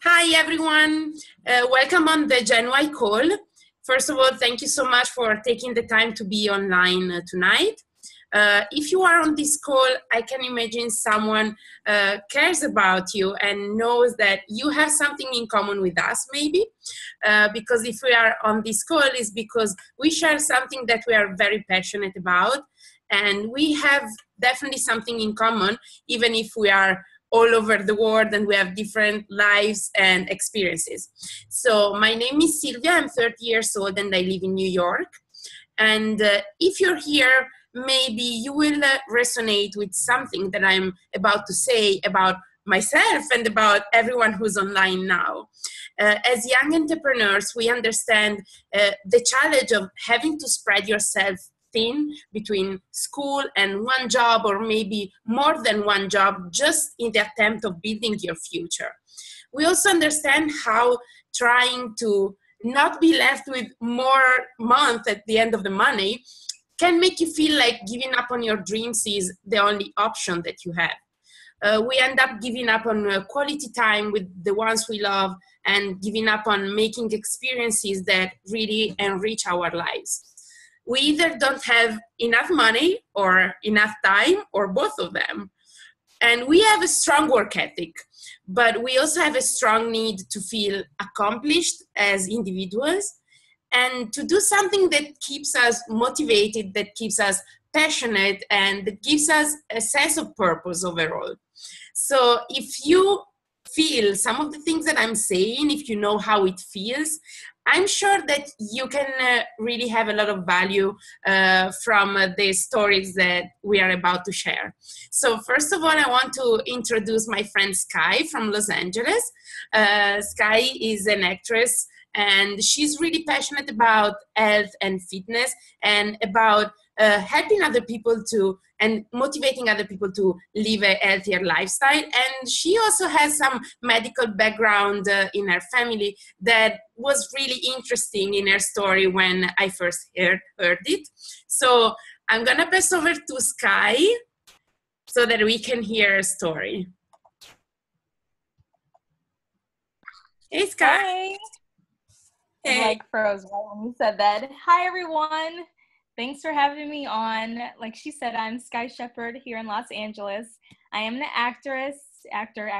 Hi, everyone. Welcome on the Gen Y call. First of all, thank you so much for taking the time to be online tonight. If you are on this call, I can imagine someone cares about you and knows that you have something in common with us, maybe. Because if we are on this call, it's because we share something that we are very passionate about. And we have definitely something in common, even if we are all over the world and we have different lives and experiences. So my name is Sylvia, I'm 30 years old and I live in New York. And if you're here, maybe you will resonate with something that I'm about to say about myself and about everyone who's online now. As young entrepreneurs, we understand the challenge of having to spread yourself thin between school and one job, or maybe more than one job, just in the attempt of building your future. We also understand how trying to not be left with more month at the end of the money can make you feel like giving up on your dreams is the only option that you have. We end up giving up on quality time with the ones we love and giving up on making experiences that really enrich our lives. We either don't have enough money or enough time or both of them. And we have a strong work ethic, but we also have a strong need to feel accomplished as individuals and to do something that keeps us motivated, that keeps us passionate, and that gives us a sense of purpose overall. So if you feel some of the things that I'm saying, if you know how it feels, I'm sure that you can really have a lot of value from the stories that we are about to share. So first of all, I want to introduce my friend Sky from Los Angeles. Sky is an actress and she's really passionate about health and fitness and about helping other people to and motivating other people to live a healthier lifestyle. And she also has some medical background in her family that was really interesting in her story when I first heard it. So I'm gonna pass over to Sky so that we can hear her story. Hey, Sky. Hey. Hey. Like froze right when you said that. Hi, everyone. Thanks for having me on. Like she said, I'm Sky Shepherd here in Los Angeles. I am an actress. Okay.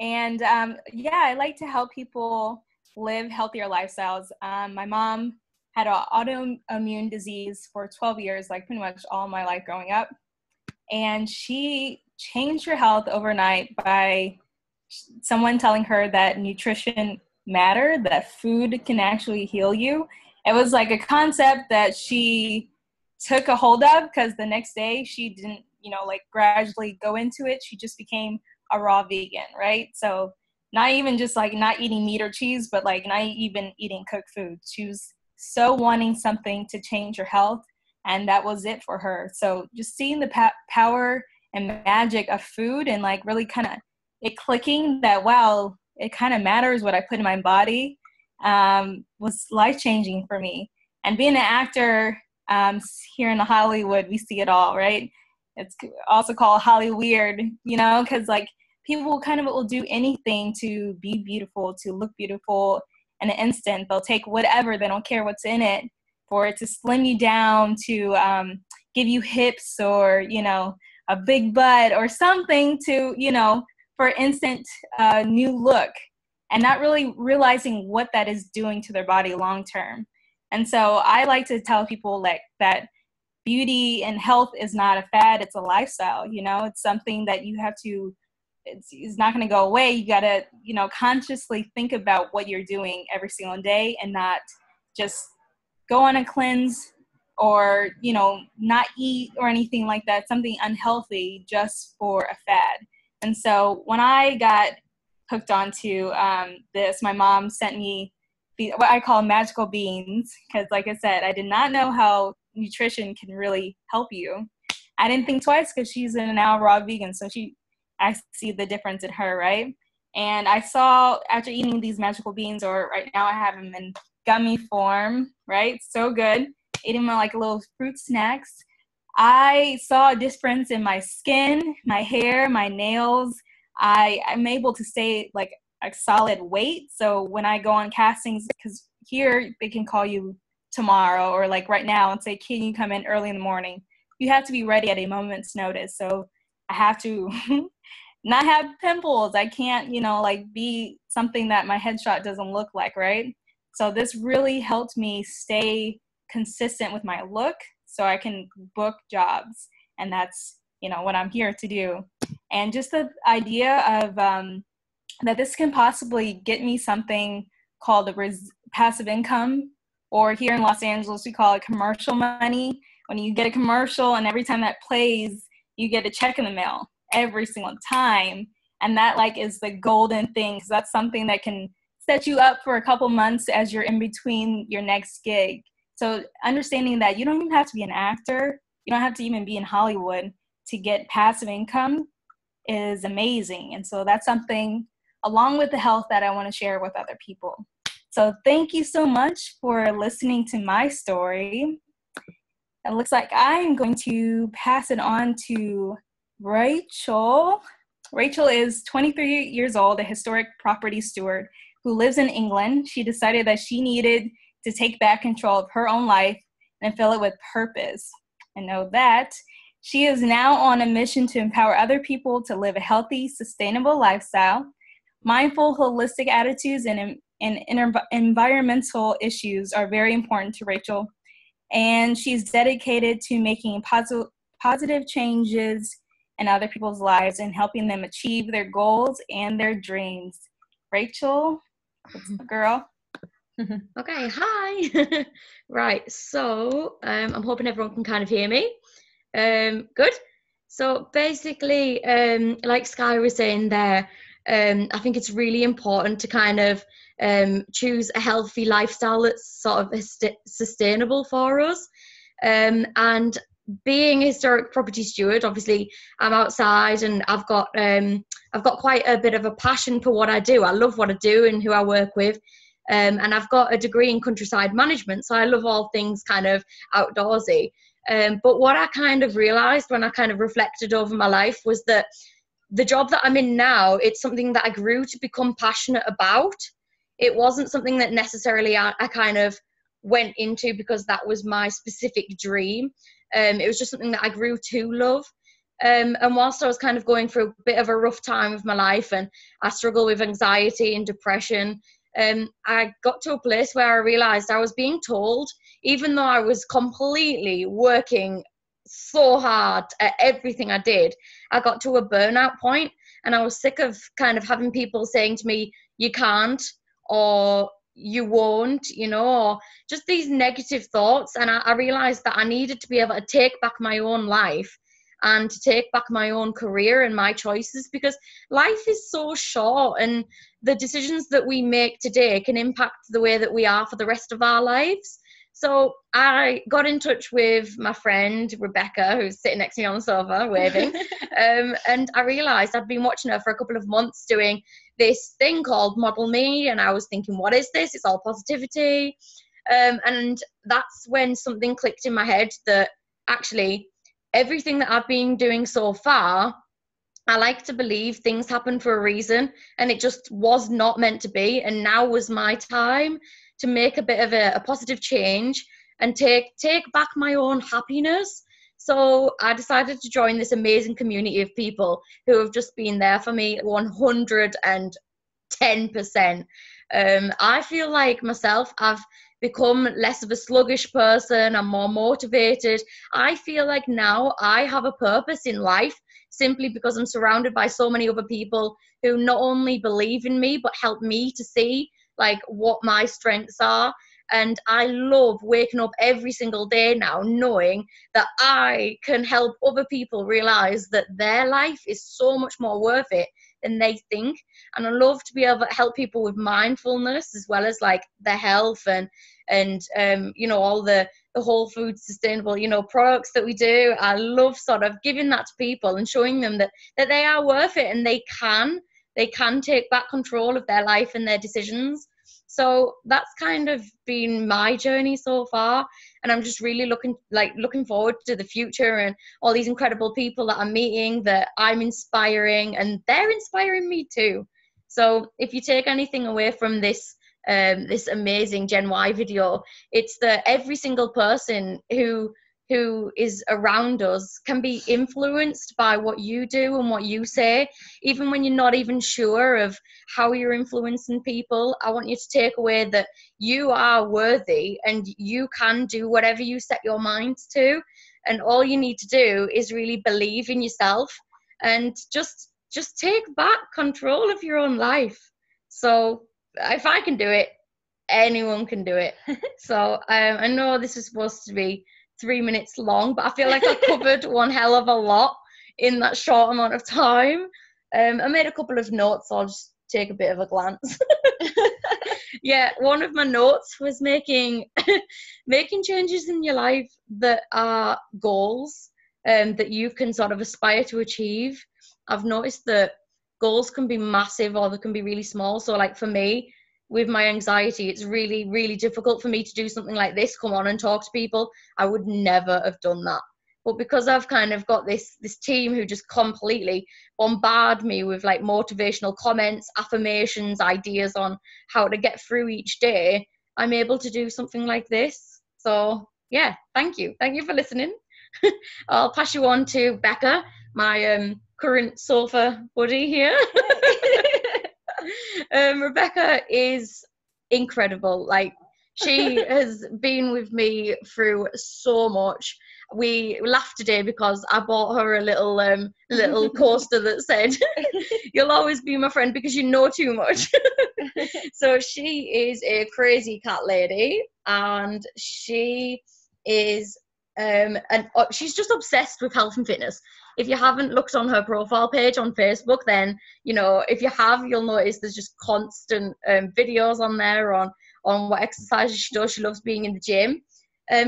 Yeah, I like to help people live healthier lifestyles. My mom had an autoimmune disease for 12 years, like pretty much all my life growing up. And she changed her health overnight by someone telling her that nutrition mattered, that food can actually heal you. It was like a concept that she took a hold of because the next day she didn't, like gradually go into it. She just became a raw vegan, right? So not even just like not eating meat or cheese, but like not even eating cooked food. She was so wanting something to change her health, and that was it for her. So just seeing the power and magic of food and like really kind of it clicking that, wow, it kind of matters what I put in my body, was life-changing for me. And being an actor, here in Hollywood, we see it all, right? It's also called Holly Weird, because like people kind of will do anything to be beautiful, to look beautiful in an instant. They'll take whatever, they don't care what's in it, for it to slim you down, to give you hips or, a big butt or something to, for instant new look, and not really realizing what that is doing to their body long term. And so I like to tell people like that beauty and health is not a fad, it's a lifestyle. It's something that you have to, it's not going to go away. You got to, consciously think about what you're doing every single day and not just go on a cleanse or, not eat or anything like that, something unhealthy just for a fad. And so when I got hooked onto this, my mom sent me what I call magical beans, because like I said, I did not know how nutrition can really help you. I didn't think twice because she's a now raw vegan, so I see the difference in her, right? And I saw after eating these magical beans, or right now I have them in gummy form, right? So good. Eating them like little fruit snacks. I saw a difference in my skin, my hair, my nails. I'm able to stay like a solid weight. So when I go on castings, because here they can call you tomorrow or like right now and say, can you come in early in the morning? You have to be ready at a moment's notice. So I have to not have pimples. I can't, like be something that my headshot doesn't look like, right? So this really helped me stay consistent with my look so I can book jobs. And that's, what I'm here to do. And just the idea of that this can possibly get me something called passive income, or here in Los Angeles, we call it commercial money. When you get a commercial and every time that plays, you get a check in the mail every single time. And that like is the golden thing, because that's something that can set you up for a couple months as you're in between your next gig. So understanding that you don't even have to be an actor, you don't have to even be in Hollywood to get passive income is amazing. And so that's something along with the health that I want to share with other people. So thank you so much for listening to my story. It looks like I'm going to pass it on to Rachel. Rachel is 23 years old, a historic property steward who lives in England. She decided that she needed to take back control of her own life and fill it with purpose. And know that she is now on a mission to empower other people to live a healthy, sustainable lifestyle. Mindful, holistic attitudes and environmental issues are very important to Rachel. And she's dedicated to making positive changes in other people's lives and helping them achieve their goals and their dreams. Rachel, what's up, girl? Okay, hi. Right, so I'm hoping everyone can kind of hear me. Good. So basically, like Sky was saying there, I think it's really important to kind of choose a healthy lifestyle that's sort of sustainable for us. And being a historic property steward, obviously I'm outside and I've got quite a bit of a passion for what I do. I love what I do and who I work with. And I've got a degree in countryside management, so I love all things kind of outdoorsy. But what I kind of realised when I kind of reflected over my life was that the job that I'm in now, it's something that I grew to become passionate about. It wasn't something that necessarily I kind of went into because that was my specific dream. It was just something that I grew to love. And whilst I was kind of going through a bit of a rough time of my life and I struggle with anxiety and depression, I got to a place where I realised I was being told, even though I was completely working so hard at everything I did, I got to a burnout point and I was sick of kind of having people saying to me, you can't, or you won't, or just these negative thoughts. And I realised that I needed to be able to take back my own life and to take back my own career and my choices, because life is so short and the decisions that we make today can impact the way that we are for the rest of our lives. So I got in touch with my friend Rebecca, who's sitting next to me on the sofa waving, and I realised I'd been watching her for a couple of months doing this thing called Model Me, and I was thinking, what is this? It's all positivity. And that's when something clicked in my head that actually everything that I've been doing so far, I like to believe things happen for a reason, and it just was not meant to be. And now was my time to make a bit of a positive change and take back my own happiness. So I decided to join this amazing community of people who have just been there for me 110%. I feel like myself, I've become less of a sluggish person. I'm more motivated. I feel like now I have a purpose in life simply because I'm surrounded by so many other people who not only believe in me, but help me to see like what my strengths are. And I love waking up every single day now knowing that I can help other people realize that their life is so much more worth it than they think. And I love to be able to help people with mindfulness as well as like their health and all the whole food sustainable products that we do. I love sort of giving that to people and showing them that they are worth it and they can take back control of their life and their decisions. So that's kind of been my journey so far. and I'm just really looking forward to the future and all these incredible people that I'm meeting, that I'm inspiring, and they're inspiring me too. So if you take anything away from this this amazing Gen Y video, it's that every single person who is around us can be influenced by what you do and what you say, even when you're not even sure of how you're influencing people. I want you to take away that you are worthy and you can do whatever you set your mind to, and all you need to do is really believe in yourself and just take back control of your own life. So if I can do it, anyone can do it. So I know this is supposed to be 3 minutes long, but I feel like I covered one hell of a lot in that short amount of time. I made a couple of notes, so I'll just take a bit of a glance. Yeah, one of my notes was making changes in your life that are goals that you can sort of aspire to achieve. I've noticed that goals can be massive or they can be really small. So like for me, with my anxiety, it's really, really difficult for me to do something like this, come on and talk to people. I would never have done that. But because I've kind of got this team who just completely bombard me with like motivational comments, affirmations, ideas on how to get through each day, I'm able to do something like this. So yeah, thank you. Thank you for listening. I'll pass you on to Becca, my current sofa buddy here. Rebecca is incredible. Like, she has been with me through so much. We laughed today because I bought her a little coaster that said, "You'll always be my friend because you know too much." So she is a crazy cat lady, and she is she's just obsessed with health and fitness. If you haven't looked on her profile page on Facebook, then, you know, if you have, you'll notice there's just constant videos on there on what exercises she does. She loves being in the gym.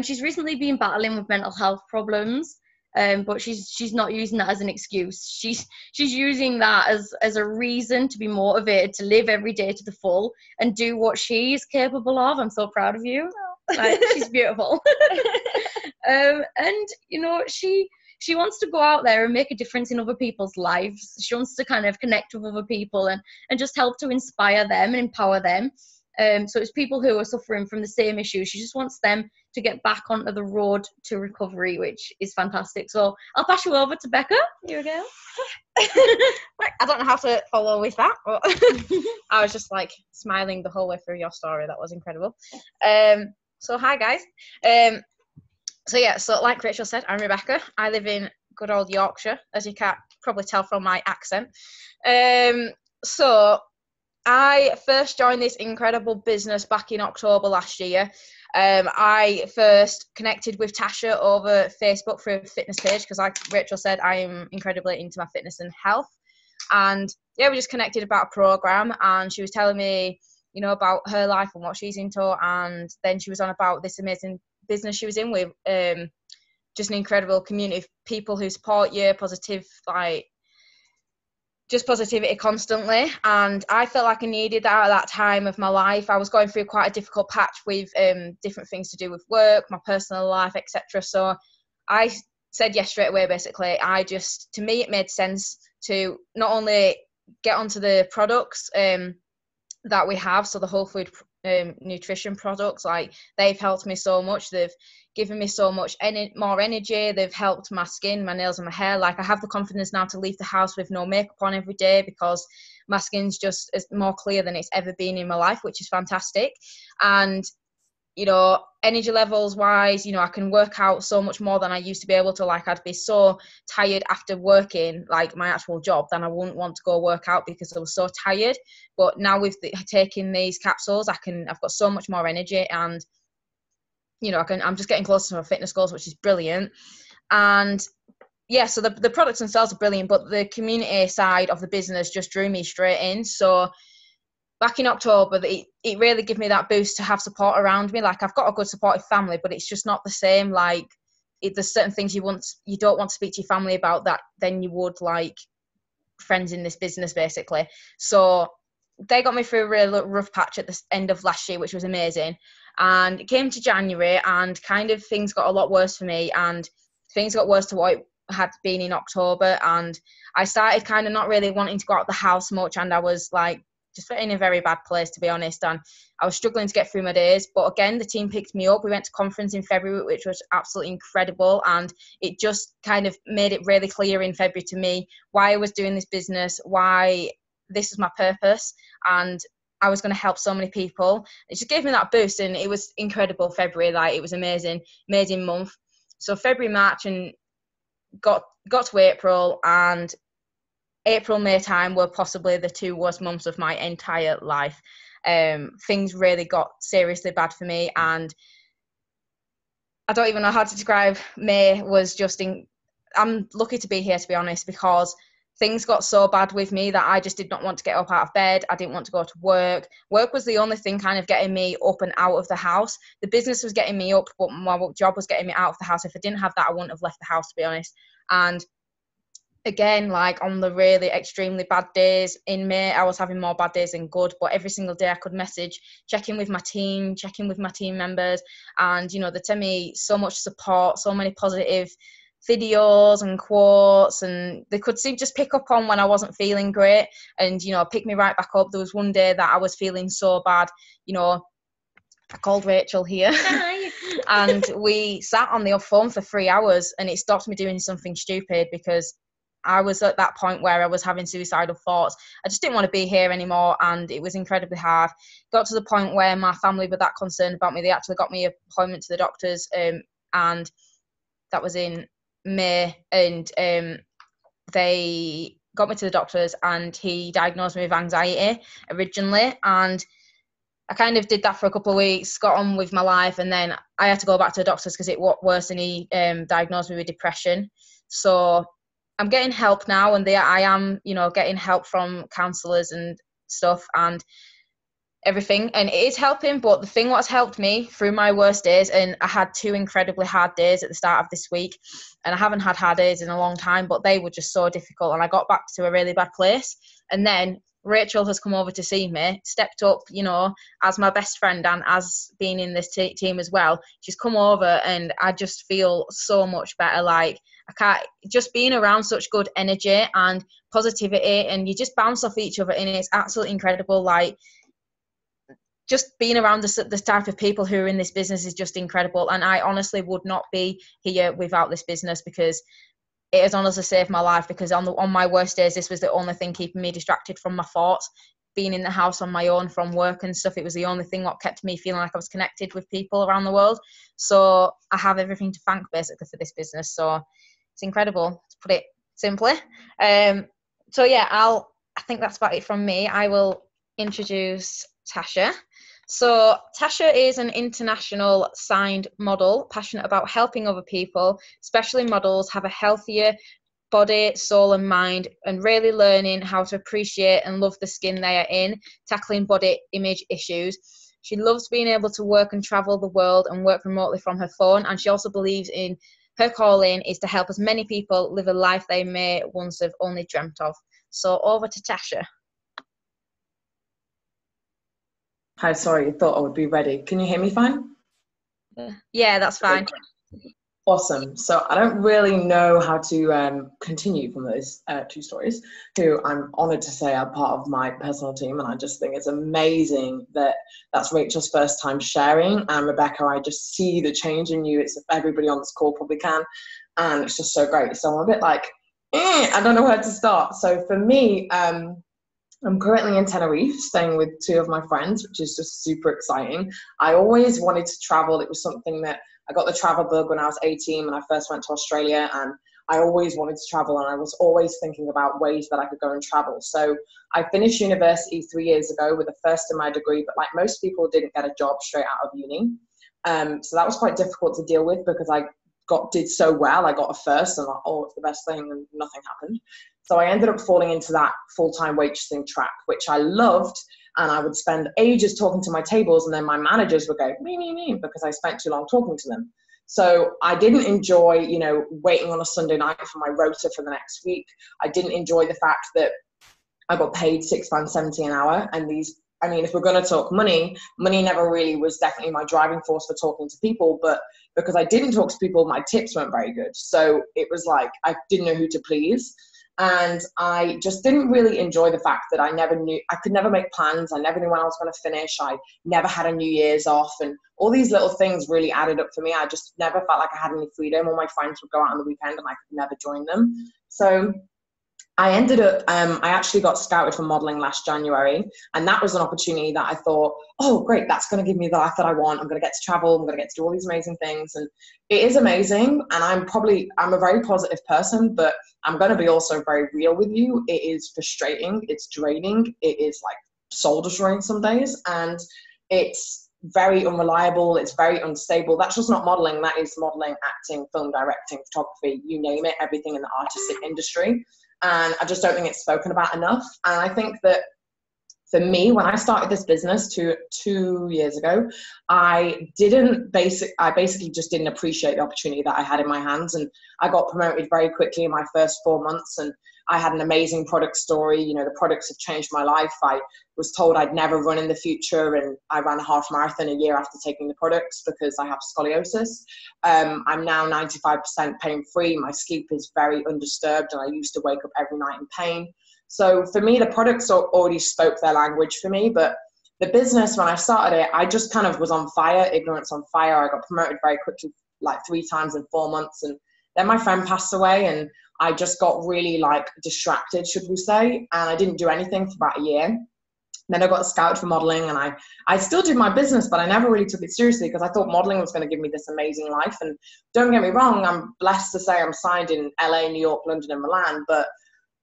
She's recently been battling with mental health problems, but she's not using that as an excuse. She's using that as a reason to be motivated to live every day to the full and do what she's capable of. I'm so proud of you. Like, she's beautiful. And, you know, she wants to go out there and make a difference in other people's lives. She wants to kind of connect with other people and just help to inspire them and empower them. So it's people who are suffering from the same issues. She just wants them to get back onto the road to recovery, which is fantastic. So I'll pass you over to Becca. Here we go. Right, I don't know how to follow with that, but I was just like smiling the whole way through your story. That was incredible. So hi guys. So like Rachel said, I'm Rebecca. I live in good old Yorkshire, as you can probably tell from my accent. So I first joined this incredible business back in October last year. I first connected with Tasha over Facebook through a fitness page because, like Rachel said, I am incredibly into my fitness and health. And yeah, we just connected about a program, and she was telling me, you know, about her life and what she's into. And then she was on about this amazing business she was in with just an incredible community of people who support you, just positivity constantly. And I felt like I needed that at that time of my life. I was going through quite a difficult patch with different things to do with work, my personal life, etc. So I said yes straight away. Basically, to me it made sense to not only get onto the products that we have, so the whole food nutrition products, like, they've helped me so much. They've given me so much more energy. They've helped my skin, my nails and my hair. Like, I have the confidence now to leave the house with no makeup on every day because my skin's just more clear than it's ever been in my life, which is fantastic. And, you know, energy levels wise, you know, I can work out so much more than I used to be able to. Like, I'd be so tired after working like my actual job, then I wouldn't want to go work out because I was so tired. But now with taking these capsules, I've got so much more energy, and, you know, I'm just getting closer to my fitness goals, which is brilliant. And yeah, so the products themselves are brilliant, but the community side of the business just drew me straight in. So back in October, it really gave me that boost to have support around me. Like, I've got a good supportive family, but it's just not the same. Like, there's certain things you don't want to speak to your family about that than you would, like, friends in this business, basically. So they got me through a real rough patch at the end of last year, which was amazing. And it came to January and kind of things got a lot worse for me, and things got worse to what it had been in October. And I started kind of not really wanting to go out the house much, and I was like just in a very bad place, to be honest, and I was struggling to get through my days. But again, the team picked me up. We went to conference in February, which was absolutely incredible, and it just kind of made it really clear in February to me why I was doing this business, why this was my purpose, and I was going to help so many people. It just gave me that boost, and it was incredible. February, like, it was amazing month. So February, March, and got to April, and April, May time were possibly the 2 worst months of my entire life. Things really got seriously bad for me, and I don't even know how to describe. May was just I'm lucky to be here, to be honest, because things got so bad with me that I just did not want to get up out of bed. I didn't want to go to work. Work was the only thing kind of getting me up and out of the house. The business was getting me up, but my job was getting me out of the house. If I didn't have that, I wouldn't have left the house, to be honest. And again, like, on the really extremely bad days in May, I was having more bad days than good, but every single day I could message, check in with my team, check in with my team members, and, you know, they sent me so much support, so many positive videos and quotes, and they could just pick up on when I wasn't feeling great and, you know, pick me right back up. There was one day that I was feeling so bad, you know, I called Rachel here and we sat on the phone for 3 hours, and it stopped me doing something stupid because I was at that point where I was having suicidal thoughts. I just didn't want to be here anymore, and it was incredibly hard. Got to the point where my family were that concerned about me, they actually got me an appointment to the doctors, and that was in May, and they got me to the doctors, and he diagnosed me with anxiety originally, and I kind of did that for a couple of weeks, got on with my life, and then I had to go back to the doctors because it got worse, and he diagnosed me with depression. So I'm getting help now, and I am, you know, getting help from counsellors and stuff and everything, and it is helping. But the thing what's helped me through my worst days, and I had 2 incredibly hard days at the start of this week, and I haven't had hard days in a long time, but they were just so difficult, and I got back to a really bad place. And then Rachel has come over to see me, stepped up, you know, as my best friend and as being in this team as well. She's come over, and I just feel so much better. Like, I can't, just being around such good energy and positivity, and you just bounce off each other, and it's absolutely incredible. Like, just being around the type of people who are in this business is just incredible. And I honestly would not be here without this business, because it has honestly saved my life. Because on my worst days, this was the only thing keeping me distracted from my thoughts. Being in the house on my own from work and stuff, it was the only thing what kept me feeling like I was connected with people around the world. So I have everything to thank basically for this business. So it's incredible, to put it simply. So yeah, I think that's about it from me. I will introduce Tasha. So Tasha is an international signed model, passionate about helping other people, especially models, have a healthier body, soul and mind, and really learning how to appreciate and love the skin they are in, tackling body image issues. She loves being able to work and travel the world and work remotely from her phone, and she also believes in her calling is to help as many people live a life they may once have only dreamt of. So over to Tasha. Hi, sorry, I thought I would be ready. Can you hear me fine? Yeah, that's fine. Awesome. So I don't really know how to continue from those 2 stories, who I'm honoured to say are part of my personal team, and I just think it's amazing that that's Rachel's first time sharing. And Rebecca, I just see the change in you. It's everybody on this call probably can, and it's just so great. So I'm a bit like, I don't know where to start. So for me, I'm currently in Tenerife, staying with 2 of my friends, which is just super exciting. I always wanted to travel. It was something that I got the travel bug when I was 18 when I first went to Australia, and I always wanted to travel, and I was always thinking about ways that I could go and travel. So I finished university 3 years ago with a first in my degree, but like most people, didn't get a job straight out of uni. So that was quite difficult to deal with, because I did so well. I got a first, and like, oh, it's the best thing, and nothing happened. So I ended up falling into that full-time waitressing trap, which I loved. And I would spend ages talking to my tables, and then my managers would go, me, because I spent too long talking to them. So I didn't enjoy, you know, waiting on a Sunday night for my rota for the next week. I didn't enjoy the fact that I got paid £6.70 an hour, and these I mean, if we're going to talk money never really was definitely my driving force for talking to people. But because I didn't talk to people, my tips weren't very good. So it was like I didn't know who to please. And I just didn't really enjoy the fact that I could never make plans. I never knew when I was going to finish. I never had a New Year's off. And all these little things really added up for me. I just never felt like I had any freedom. All my friends would go out on the weekend and I could never join them. So I ended up, I actually got scouted for modeling last January, and that was an opportunity that I thought, oh, great, that's going to give me the life that I want. I'm going to get to travel. I'm going to get to do all these amazing things. And it is amazing. And I'm a very positive person, but I'm going to be also very real with you. It is frustrating. It's draining. It is like soul destroying some days. And it's very unreliable. It's very unstable. That's just not modeling. That is modeling, acting, film directing, photography, you name it, everything in the artistic industry. And I just don't think it's spoken about enough. And I think that for me, when I started this business two years ago, I basically just didn't appreciate the opportunity that I had in my hands. And I got promoted very quickly in my first 4 months, and I had an amazing product story. You know, the products have changed my life. I was told I'd never run in the future, and I ran a half marathon a year after taking the products because I have scoliosis. I'm now 95% pain-free. My sleep is very undisturbed, and I used to wake up every night in pain. So for me, the products already spoke their language for me, but the business, when I started it, I just kind of was on fire, ignorance on fire. I got promoted very quickly, like 3 times in 4 months. And then my friend passed away, and I just got really like distracted, should we say, and I didn't do anything for about a year. Then I got scouted for modeling, and I still did my business, but I never really took it seriously because I thought modeling was going to give me this amazing life. And don't get me wrong, I'm blessed to say I'm signed in LA, New York, London, and Milan, but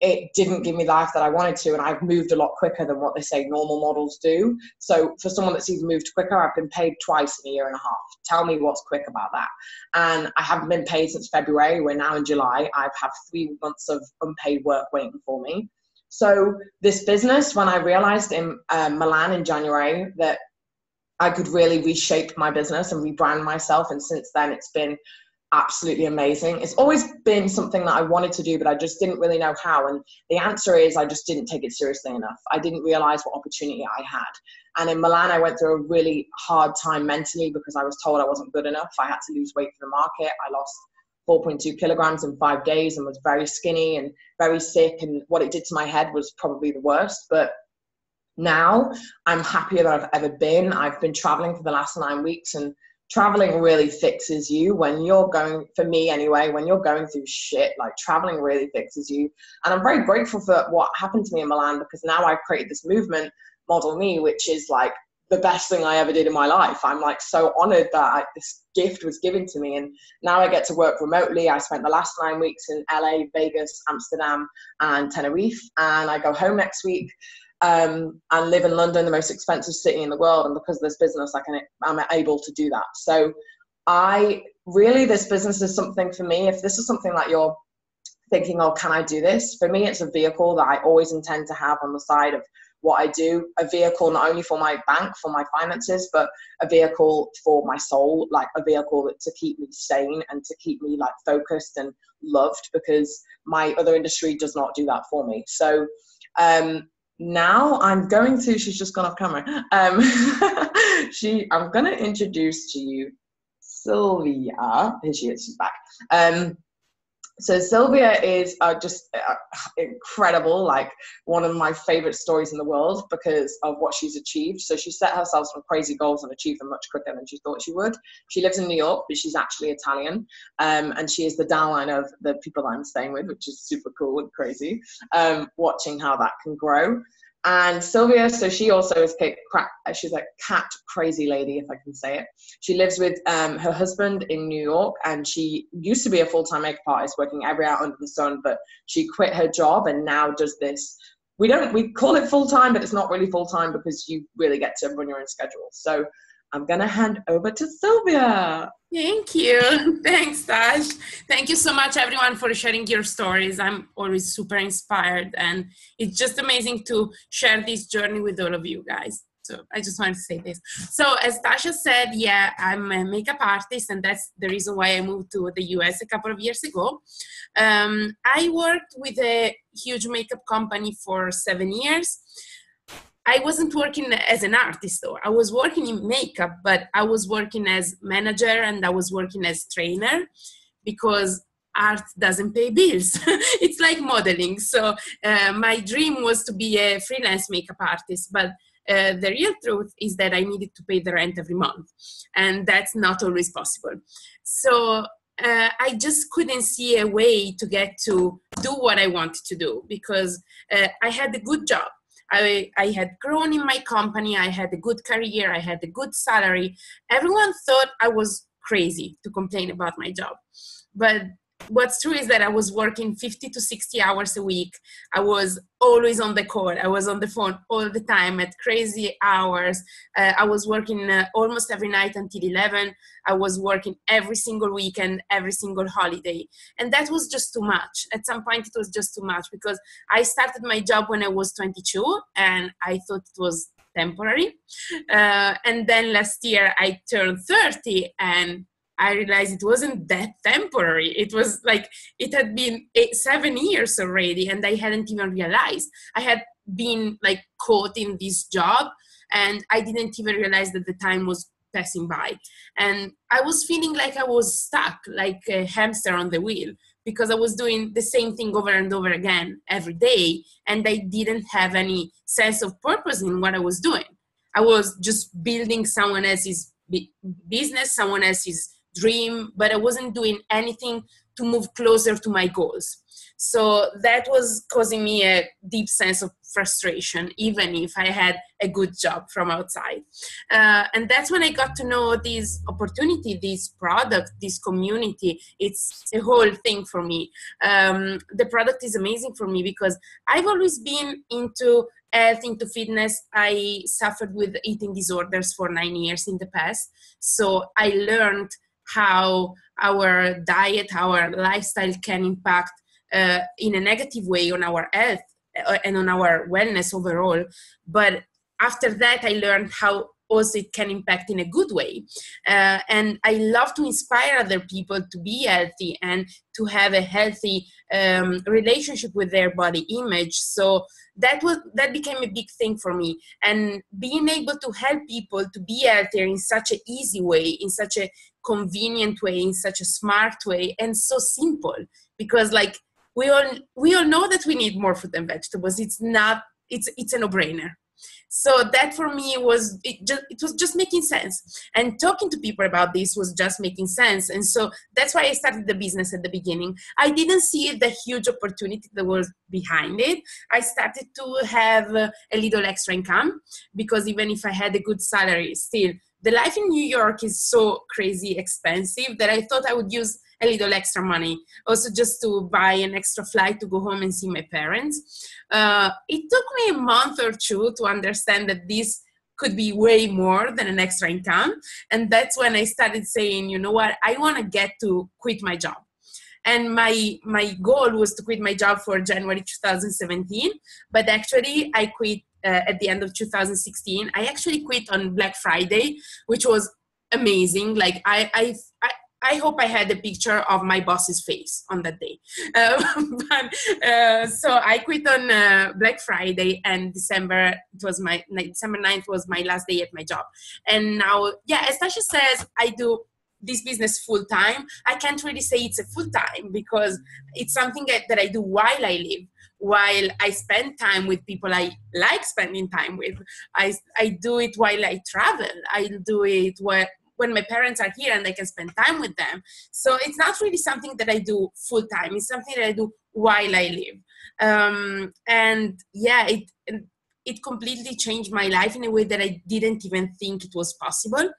it didn't give me the life that I wanted to. And I've moved a lot quicker than what they say normal models do. So for someone that's even moved quicker, I've been paid twice in a year and a half. Tell me what's quick about that. And I haven't been paid since February. We're now in July. I've had 3 months of unpaid work waiting for me. So this business, when I realized in Milan in January that I could really reshape my business and rebrand myself, and since then it's been absolutely amazing. It's always been something that I wanted to do, but I just didn't really know how. And the answer is I just didn't take it seriously enough. I didn't realize what opportunity I had. And in Milan, I went through a really hard time mentally because I was told I wasn't good enough. I had to lose weight for the market. I lost 4.2 kilograms in 5 days and was very skinny and very sick. And what it did to my head was probably the worst. But now I'm happier than I've ever been. I've been traveling for the last 9 weeks, and traveling really fixes you when you're going, for me anyway, when you're going through shit, like traveling really fixes you. And I'm very grateful for what happened to me in Milan, because now I've created this movement, Model Me, which is like the best thing I ever did in my life. I'm like so honored that this gift was given to me, and now I get to work remotely. I spent the last 9 weeks in LA, Vegas, Amsterdam, and Tenerife, and I go home next week. And live in London, the most expensive city in the world. And because of this business, I'm able to do that. So this business is something for me. If this is something that you're thinking, oh, can I do this? For me, it's a vehicle that I always intend to have on the side of what I do. A vehicle not only for my bank, for my finances, but a vehicle for my soul, like a vehicle to keep me sane and to keep me like focused and loved, because my other industry does not do that for me. So, now I'm going to, she's just gone off camera. I'm going to introduce to you Sylvia. Here she is, she's back. So Sylvia is just incredible, like one of my favorite stories in the world because of what she's achieved. So she set herself some crazy goals and achieved them much quicker than she thought she would. She lives in New York, but she's actually Italian. And she is the downline of the people that I'm staying with, which is super cool and crazy, watching how that can grow. And Sylvia, so she also is she's a cat crazy lady, if I can say it. She lives with her husband in New York, and she used to be a full-time makeup artist working every hour under the sun, but she quit her job and now does this. We call it full-time, but it's not really full-time because you really get to run your own schedule. So I'm going to hand over to Sylvia. Thank you. Thanks, Tash. Thank you so much, everyone, for sharing your stories. I'm always super inspired, and it's just amazing to share this journey with all of you guys. So I just wanted to say this. So as Tasha said, yeah, I'm a makeup artist, and that's the reason why I moved to the US a couple of years ago. I worked with a huge makeup company for 7 years. I wasn't working as an artist though. I was working in makeup, but I was working as manager and I was working as trainer because art doesn't pay bills. It's like modeling. So my dream was to be a freelance makeup artist, but the real truth is that I needed to pay the rent every month, and that's not always possible. So I just couldn't see a way to get to do what I wanted to do because I had a good job. I had grown in my company. I had a good career. I had a good salary. Everyone thought I was crazy to complain about my job. But what's true is that I was working 50 to 60 hours a week. I was always on the call. I was on the phone all the time at crazy hours. I was working almost every night until 11. I was working every single weekend, every single holiday. And that was just too much. At some point, it was just too much because I started my job when I was 22 and I thought it was temporary. And then last year I turned 30 and I realized it wasn't that temporary. It was like, it had been 7 years already and I hadn't even realized. I had been like caught in this job and I didn't even realize that the time was passing by. And I was feeling like I was stuck, like a hamster on the wheel, because I was doing the same thing over and over again every day. And I didn't have any sense of purpose in what I was doing. I was just building someone else's business, someone else's dream, but I wasn't doing anything to move closer to my goals. So that was causing me a deep sense of frustration, even if I had a good job from outside. And that's when I got to know this opportunity, this product, this community. It's a whole thing for me. The product is amazing for me because I've always been into health, into fitness. I suffered with eating disorders for 9 years in the past. So I learned how our diet, our lifestyle can impact in a negative way on our health and on our wellness overall. But after that, I learned how also it can impact in a good way. And I love to inspire other people to be healthy and to have a healthy relationship with their body image. So that became a big thing for me. And being able to help people to be healthier in such an easy way, in such a convenient way, in such a smart way, and so simple, because like we all know that we need more fruit and vegetables. It's a no-brainer. So that for me was just making sense, and talking to people about this was just making sense. And so that's why I started the business at the beginning. I didn't see the huge opportunity that was behind it. I started to have a little extra income because even if I had a good salary, still the life in New York is so crazy expensive that I thought I would use a little extra money also just to buy an extra flight to go home and see my parents. It took me a month or two to understand that this could be way more than an extra income. And that's when I started saying, you know what, I want to get to quit my job. And my goal was to quit my job for January 2017, but actually I quit at the end of 2016. I actually quit on Black Friday, which was amazing. Like I hope I had a picture of my boss's face on that day. So I quit on Black Friday, and December 9th was my last day at my job. And now, yeah, as Tasha says, I do this business full time. I can't really say it's a full time because it's something that I do while I live, while I spend time with people I like spending time with. I do it while I travel. I do it when my parents are here and I can spend time with them. So it's not really something that I do full time. It's something that I do while I live. And yeah, it completely changed my life in a way that I didn't even think it was possible.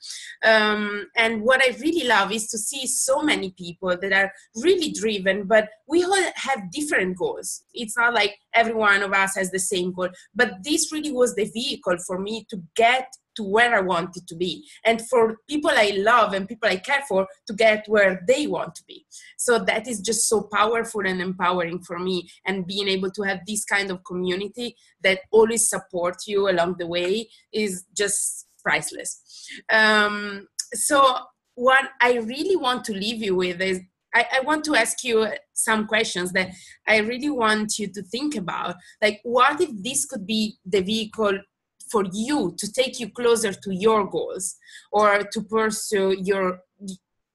And what I really love is to see so many people that are really driven, but we all have different goals. It's not like every one of us has the same goal, but this really was the vehicle for me to get to where I wanted to be, and for people I love and people I care for to get where they want to be. So that is just so powerful and empowering for me, and being able to have this kind of community that always supports you along the way is just priceless. So what I really want to leave you with is I want to ask you some questions that I really want you to think about. Like, what if this could be the vehicle for you, to take you closer to your goals, or to pursue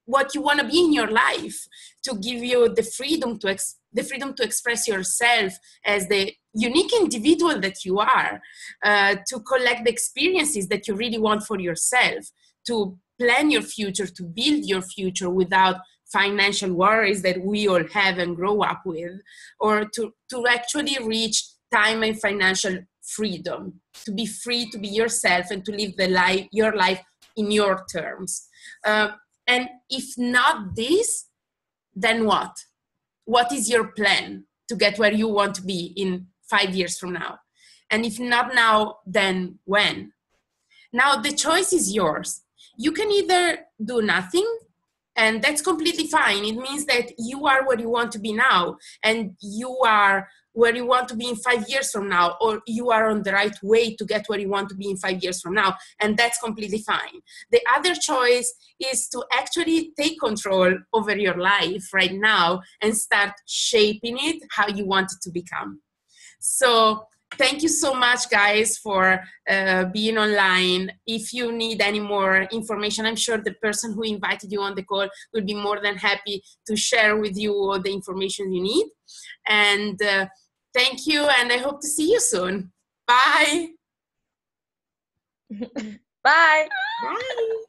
what you want to be in your life, to give you the freedom to express yourself as the unique individual that you are, to collect the experiences that you really want for yourself, to plan your future, to build your future without financial worries that we all have and grow up with, or to actually reach time and financial freedom, to be free to be yourself and to live your life in your terms. And if not this, then what? What is your plan to get where you want to be in 5 years from now? And if not now, then when? Now the choice is yours. You can either do nothing, and that's completely fine. It means that you are where you want to be now, and you are where you want to be in 5 years from now, or you are on the right way to get where you want to be in 5 years from now, and that's completely fine. The other choice is to actually take control over your life right now and start shaping it how you want it to become. So thank you so much, guys, for being online. If you need any more information, I'm sure the person who invited you on the call will be more than happy to share with you all the information you need. And thank you, and I hope to see you soon. Bye. Bye. Bye.